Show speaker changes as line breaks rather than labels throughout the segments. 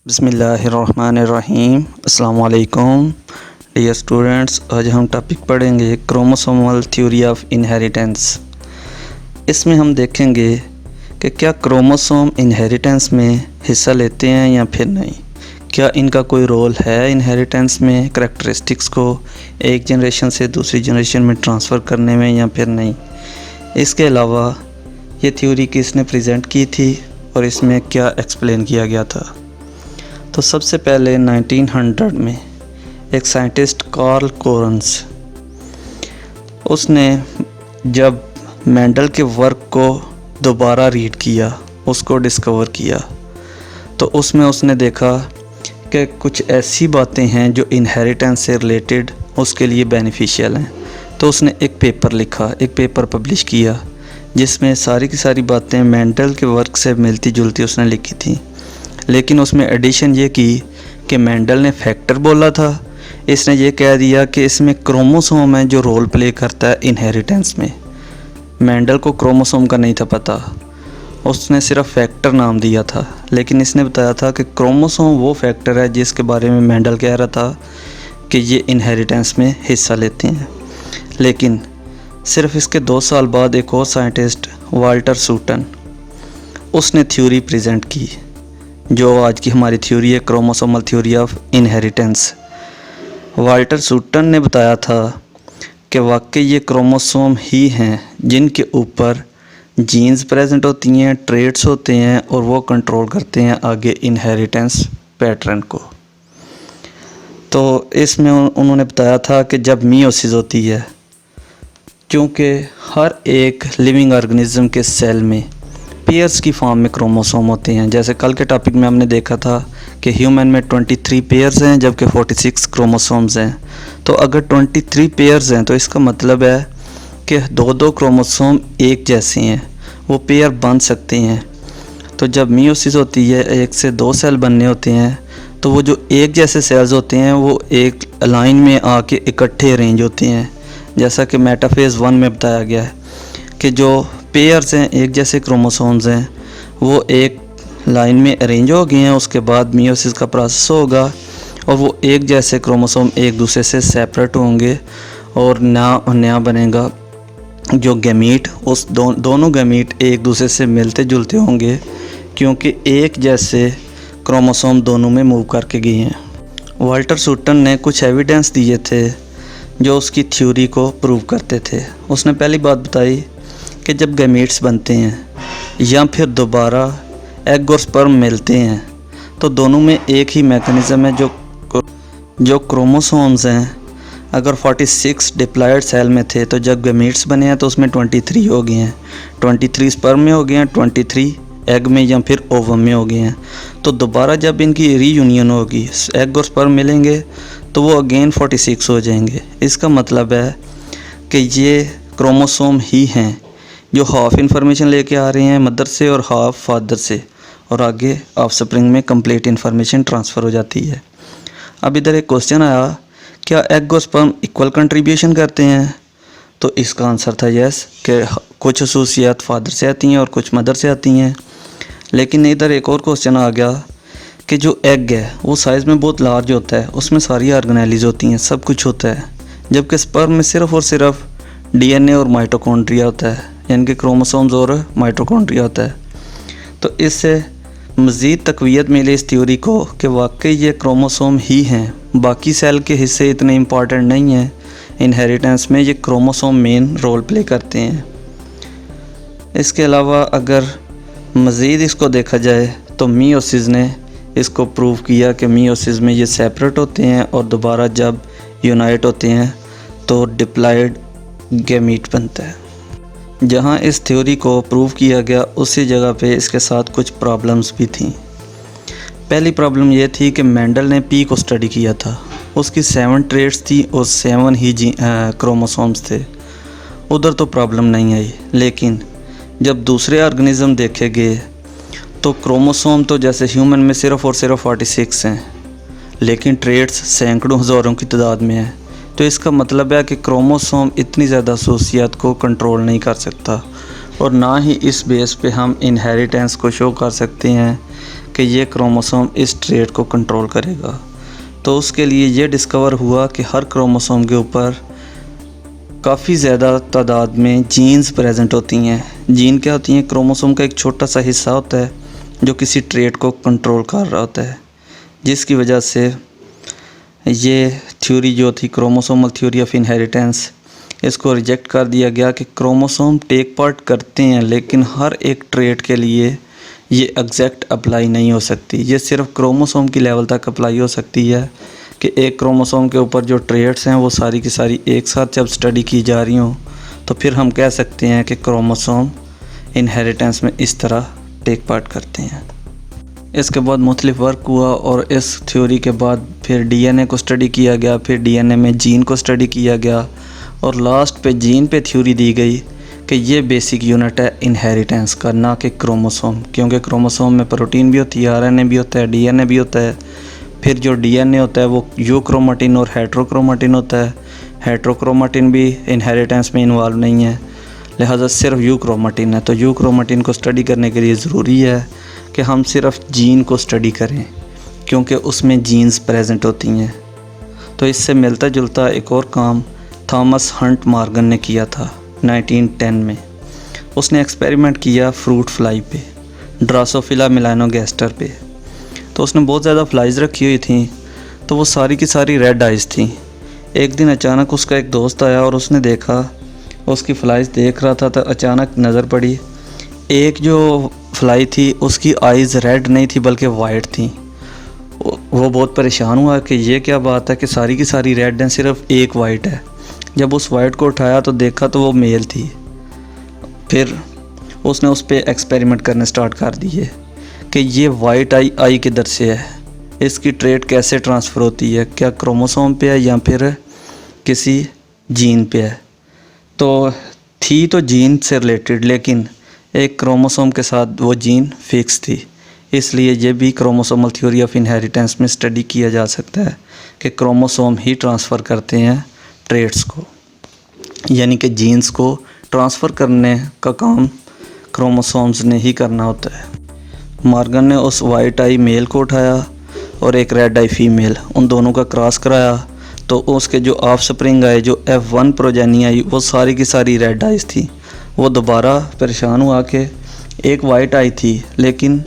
बिस्मिल्लाहिर्रहमानिर्रहीम। अस्सलाम वालेकुम डियर स्टूडेंट्स। आज हम टॉपिक पढ़ेंगे क्रोमोसोमल थ्योरी ऑफ इनहेरिटेंस। इसमें हम देखेंगे कि क्या क्रोमोसोम इनहेरिटेंस में हिस्सा लेते हैं या फिर नहीं, क्या इनका कोई रोल है इनहेरिटेंस में करैक्टरिस्टिक्स को एक जनरेशन से दूसरी जनरेशन में ट्रांसफ़र करने में या फिर नहीं। इसके अलावा ये थ्योरी किसने प्रेजेंट की थी और इसमें क्या एक्सप्लेन किया गया था। तो सबसे पहले 1900 में एक साइंटिस्ट कार्ल कोरन्स, उसने जब मेंडल के वर्क को दोबारा रीड किया, उसको डिस्कवर किया, तो उसमें उसने देखा कि कुछ ऐसी बातें हैं जो इनहेरिटेंस से रिलेटेड उसके लिए बेनिफिशियल हैं। तो उसने एक पेपर लिखा, एक पेपर पब्लिश किया जिसमें सारी की सारी बातें मेंडल के वर्क से मिलती जुलती उसने लिखी थी, लेकिन उसमें एडिशन ये की कि मेंडल ने फैक्टर बोला था, इसने ये कह दिया कि इसमें क्रोमोसोम है जो रोल प्ले करता है इनहेरिटेंस में। मेंडल को क्रोमोसोम का नहीं था पता, उसने सिर्फ फैक्टर नाम दिया था, लेकिन इसने बताया था कि क्रोमोसोम वो फैक्टर है जिसके बारे में मेंडल कह रहा था कि ये इनहेरिटेंस में हिस्सा लेते हैं। लेकिन सिर्फ इसके 2 साल बाद एक और साइंटिस्ट वाल्टर सूटन, उसने थ्योरी प्रेजेंट की जो आज की हमारी थ्योरी है, chromosomal theory of inheritance. Walter Sutton ने बताया था कि वाकई ये क्रोमोसोम ही हैं जिनके ऊपर जीन्स प्रेजेंट होती हैं, ट्रेट्स होते हैं और वो कंट्रोल करते हैं आगे इनहेरिटेंस पैटर्न को। तो इसमें उन्होंने बताया था कि जब मियोसिस होती है, क्योंकि हर एक लिविंग ऑर्गेनिज्म के सेल में पेयर्स की फॉर्म में क्रोमोसोम होते हैं। जैसे कल के टॉपिक में हमने देखा था कि ह्यूमन में 23 पेयर्स हैं जबकि 46 क्रोमोसोम्स हैं। तो अगर 23 पेयर्स हैं तो इसका मतलब है कि 2-2 क्रोमोसोम एक जैसे हैं, वो पेयर बन सकते हैं। तो जब मियोसिस होती है, 1 से 2 सेल बनने होते हैं, तो वो जो एक जैसे सेल्स होते हैं वो एक लाइन में आके इकट्ठे अरेंज होते हैं। जैसा कि मेटाफेज़ 1 में बताया गया है कि जो पेयर्स हैं, एक जैसे क्रोमोसोम्स हैं, वो एक लाइन में अरेंज हो गए हैं, उसके बाद मियोसिस का प्रोसेस होगा और वो एक जैसे क्रोमोसोम एक दूसरे से सेपरेट होंगे और नया बनेगा जो गैमीट। उस दोनों गैमीट एक दूसरे से मिलते जुलते होंगे क्योंकि एक जैसे क्रोमोसोम दोनों में मूव करके गए हैं। वाल्टर सूटन ने कुछ एविडेंस दिए थे जो उसकी थ्योरी को प्रूव करते थे। उसने पहली बात बताई कि जब गैमीट्स बनते हैं या फिर दोबारा एग और स्पर्म मिलते हैं तो दोनों में एक ही मैकेनिज़्म है जो क्रोमोसोम्स हैं। अगर 46 डिप्लॉयड सेल में थे तो जब गैमीट्स बने हैं तो उसमें 23 हो गए हैं, 23 स्पर्म में हो गए हैं, 23 एग में या फिर ओवम में हो गए हैं। तो दोबारा जब इनकी रीयूनियन होगी, एग और स्पर्म मिलेंगे, तो वो अगेन 46 हो जाएंगे। इसका मतलब है कि ये क्रोमोसोम ही हैं जो हाफ इन्फॉर्मेशन लेके आ रहे हैं मदर से और हाफ फादर से, और आगे ऑफस्प्रिंग में कंप्लीट इन्फॉर्मेशन ट्रांसफ़र हो जाती है। अब इधर एक क्वेश्चन आया, क्या एग और स्पर्म इक्वल कंट्रीब्यूशन करते हैं? तो इसका आंसर था यस, कि कुछ खसूसियात फादर से आती हैं और कुछ मदर से आती हैं। लेकिन इधर एक और क्वेश्चन आ गया कि जो एग है वो साइज़ में बहुत लार्ज होता है, उसमें सारी ऑर्गेनेलीज होती हैं, सब कुछ होता है, जबकि स्पर्म में सिर्फ़ और सिर्फ डीएनए और माइटोकॉन्ड्रिया होता है, यानी कि क्रोमोसोम्स और माइटोकॉन्ड्रिया होता है। तो इससे मज़ीद तक़वियत मिली इस थ्योरी को कि वाकई ये क्रोमोसोम ही हैं, बाकी सेल के हिस्से इतने इम्पॉर्टेंट नहीं हैं इनहेरिटेंस में, ये क्रोमोसोम मेन रोल प्ले करते हैं। इसके अलावा अगर मज़ीद इसको देखा जाए तो मियोसिस ने इसको प्रूव किया कि मियोसिस में ये सेपरेट होते हैं और दोबारा जब यूनाइट होते हैं तो डिप्लॉयड गैमीट बनता है। जहाँ इस थ्योरी को प्रूव किया गया उसी जगह पे इसके साथ कुछ प्रॉब्लम्स भी थी। पहली प्रॉब्लम ये थी कि मेंडल ने पी को स्टडी किया था, उसकी 7 ट्रेट्स थी और 7 ही क्रोमोसोम्स थे, उधर तो प्रॉब्लम नहीं आई। लेकिन जब दूसरे ऑर्गेनिज़म देखे गए तो क्रोमोसोम तो जैसे ह्यूमन में सिर्फ़ और सिर्फ 46 हैं, लेकिन ट्रेट्स सैकड़ों हज़ारों की तादाद में है। तो इसका मतलब है कि क्रोमोसोम इतनी ज़्यादा खसूसियात को कंट्रोल नहीं कर सकता और ना ही इस बेस पे हम इनहेरिटेंस को शो कर सकते हैं कि ये क्रोमोसोम इस ट्रेट को कंट्रोल करेगा। तो उसके लिए ये डिस्कवर हुआ कि हर क्रोमोसोम के ऊपर काफ़ी ज़्यादा तादाद में जीन्स प्रेजेंट होती हैं। जीन क्या होती हैं? क्रोमोसोम का एक छोटा सा हिस्सा होता है जो किसी ट्रेट को कंट्रोल कर रहा होता है, जिसकी वजह से ये थ्योरी जो थी क्रोमोसोमल थ्योरी ऑफ इनहेरिटेंस, इसको रिजेक्ट कर दिया गया कि क्रोमोसोम टेक पार्ट करते हैं लेकिन हर एक ट्रेट के लिए ये एग्जैक्ट अप्लाई नहीं हो सकती। ये सिर्फ क्रोमोसोम की लेवल तक अप्लाई हो सकती है कि एक क्रोमोसोम के ऊपर जो ट्रेट्स हैं वो सारी की सारी एक साथ जब स्टडी की जा रही हों तो फिर हम कह सकते हैं कि क्रोमोसोम इनहेरिटेंस में इस तरह टेक पार्ट करते हैं। इसके बाद मुख्तलिफ वर्क हुआ और इस थ्योरी के बाद फिर डीएनए को स्टडी किया गया, फिर डीएनए में जीन को स्टडी किया गया और लास्ट पे जीन पे थ्योरी दी गई कि ये बेसिक यूनिट है इनहेरिटेंस का, ना कि क्रोमोसोम, क्योंकि क्रोमोसोम में प्रोटीन भी होती है, आरएनए भी होता है, डीएनए भी होता है। फिर जो डीएनए होता है वो यूक्रोमाटिन और हेट्रोक्रोमाटिन होता है। हेट्रोक्रोमाटिन भी इनहेरिटेंस में इन्वॉल्व नहीं है, लिहाजा सिर्फ यूक्रोमाटिन है। तो यूक्रोमाटिन को स्टडी करने के लिए ज़रूरी है कि हम सिर्फ जीन को स्टडी करें क्योंकि उसमें जीन्स प्रेजेंट होती हैं। तो इससे मिलता जुलता एक और काम थॉमस हंट मॉर्गन ने किया था 1910 में। उसने एक्सपेरिमेंट किया फ्रूट फ्लाई पे, ड्रासोफिला मेलानोगैस्टर पे। तो उसने बहुत ज़्यादा फ्लाइज़ रखी हुई थी, तो वो सारी की सारी रेड आइज़ थी। एक दिन अचानक उसका एक दोस्त आया और उसने देखा, उसकी फ्लाइज़ देख रहा था तो अचानक नज़र पड़ी एक जो फ्लाई थी उसकी आइज़ रेड नहीं थी बल्कि वाइट थी। वो बहुत परेशान हुआ कि ये क्या बात है कि सारी की सारी रेड हैं, सिर्फ एक वाइट है। जब उस वाइट को उठाया तो देखा तो वो मेल थी। फिर उसने उस पर एक्सपेरिमेंट करने स्टार्ट कर दिए कि ये वाइट आई किधर से है, इसकी ट्रेट कैसे ट्रांसफ़र होती है, क्या क्रोमोसोम पे है या फिर किसी जीन पे है। तो थी तो जीन से रिलेटेड, लेकिन एक क्रोमोसोम के साथ वो जीन फिक्स थी। इसलिए ये भी क्रोमोसोमल थ्योरी ऑफ इनहेरिटेंस में स्टडी किया जा सकता है कि क्रोमोसोम ही ट्रांसफ़र करते हैं ट्रेट्स को, यानी कि जीन्स को ट्रांसफ़र करने का काम क्रोमोसोम्स ने ही करना होता है। मॉर्गन ने उस वाइट आई मेल को उठाया और एक रेड आई फीमेल, उन दोनों का क्रॉस कराया, तो उसके जो ऑफस्प्रिंग आए, जो F1 प्रोजेनी आई, वो सारी की सारी रेड आइज़ थी। वो दोबारा परेशान हुआ कि एक वाइट आई थी लेकिन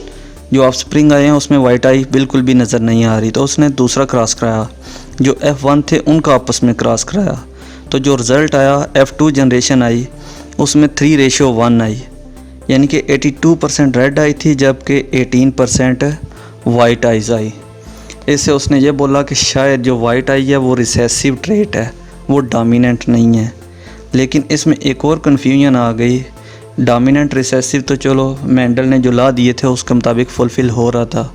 जो ऑफस्प्रिंग आए हैं उसमें वाइट आई बिल्कुल भी नज़र नहीं आ रही। तो उसने दूसरा क्रॉस कराया, जो F1 थे उनका आपस में क्रॉस कराया, तो जो रिज़ल्ट आया F2 जनरेशन आई, उसमें 3:1 आई, यानी कि 82% रेड आई थी जबकि 18% वाइट आइज़ आई। इससे उसने ये बोला कि शायद जो वाइट आई है वो रिसेसिव ट्रेट है, वो डोमिनेंट नहीं है। लेकिन इसमें एक और कन्फ्यूजन आ गई। डोमिनेंट रिसेसिव तो चलो मेंडल ने जो ला दिए थे उसके मुताबिक फुलफ़िल हो रहा था,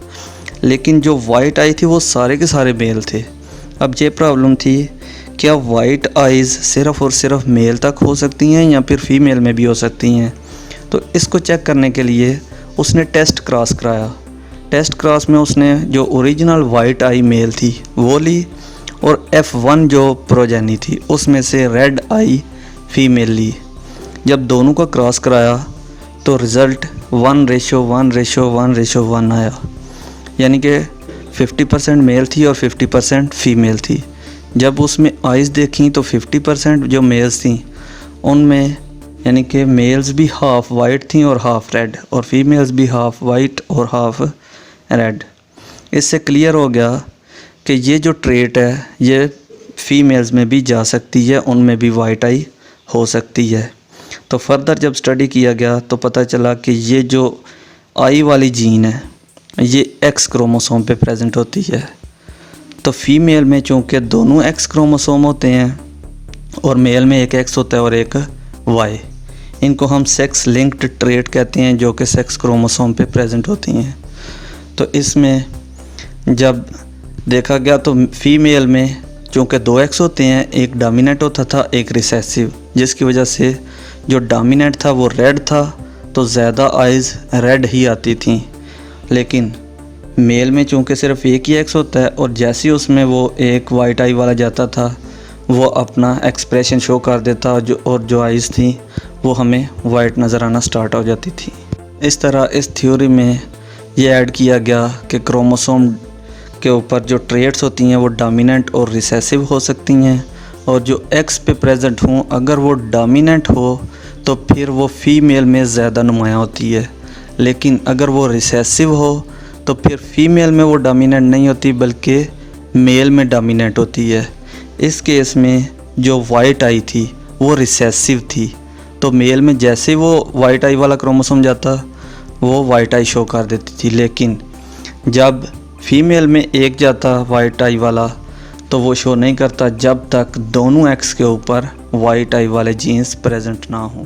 लेकिन जो वाइट आई थी वो सारे के सारे मेल थे। अब ये प्रॉब्लम थी, क्या वाइट आइज़ सिर्फ़ और सिर्फ मेल तक हो सकती हैं या फिर फीमेल में भी हो सकती हैं। तो इसको चेक करने के लिए उसने टेस्ट क्रॉस कराया। टेस्ट क्रॉस में उसने जो ओरिजिनल वाइट आई मेल थी वो ली और F1 जो प्रोजेनी थी उसमें से रेड आई फीमेल ली। जब दोनों का क्रॉस कराया तो रिज़ल्ट 1:1:1:1 आया, यानी कि 50% मेल थी और 50% फ़ीमेल थी। जब उसमें आइज़ देखी तो 50% जो मेल्स थी उनमें यानी कि मेल्स भी हाफ़ वाइट थी और हाफ़ रेड, और फीमेल्स भी हाफ़ वाइट और हाफ़ रेड। इससे क्लियर हो गया कि ये जो ट्रेट है ये फ़ीमेल्स में भी जा सकती है, उनमें भी वाइट आई हो सकती है। तो फर्दर जब स्टडी किया गया तो पता चला कि ये जो आई वाली जीन है ये एक्स क्रोमोसोम पे प्रेजेंट होती है। तो फीमेल में चूँकि दोनों एक्स क्रोमोसोम होते हैं और मेल में एक एक्स होता है और एक वाई, इनको हम सेक्स लिंक्ड ट्रेट कहते हैं जो कि सेक्स क्रोमोसोम पे प्रेजेंट होती हैं। तो इसमें जब देखा गया तो फीमेल में चूँकि 2 एक्स होते हैं, एक डोमिनेंट होता था एक रिसेसिव, जिसकी वजह से जो डोमिनेंट था वो रेड था तो ज़्यादा आइज़ रेड ही आती थी। लेकिन मेल में चूँकि सिर्फ एक ही एक्स होता है और जैसे ही उसमें वो एक वाइट आई वाला जाता था वो अपना एक्सप्रेशन शो कर देता और जो आइज़ थी वो हमें वाइट नज़र आना स्टार्ट हो जाती थी। इस तरह इस थ्योरी में ये ऐड किया गया कि क्रोमोसोम के ऊपर जो ट्रेट्स होती हैं वो डोमिनेंट और रिसेसिव हो सकती हैं, और जो एक्स पे प्रेजेंट हों अगर वो डोमिनेंट हो तो फिर वो फीमेल में ज़्यादा नुमायाँ होती है, लेकिन अगर वो रिसेसिव हो तो फिर फीमेल में वो डोमिनेंट नहीं होती बल्कि मेल में डोमिनेंट होती है। इस केस में जो वाइट आई थी वो रिसेसिव थी, तो मेल में जैसे वो वाइट आई वाला क्रोमोसोम जाता वो वाइट आई शो कर देती थी, लेकिन जब फीमेल में एक जाता वाइट आई वाला तो वो शो नहीं करता जब तक दोनों एक्स के ऊपर वाइट आई वाले जीन्स प्रेजेंट ना हों।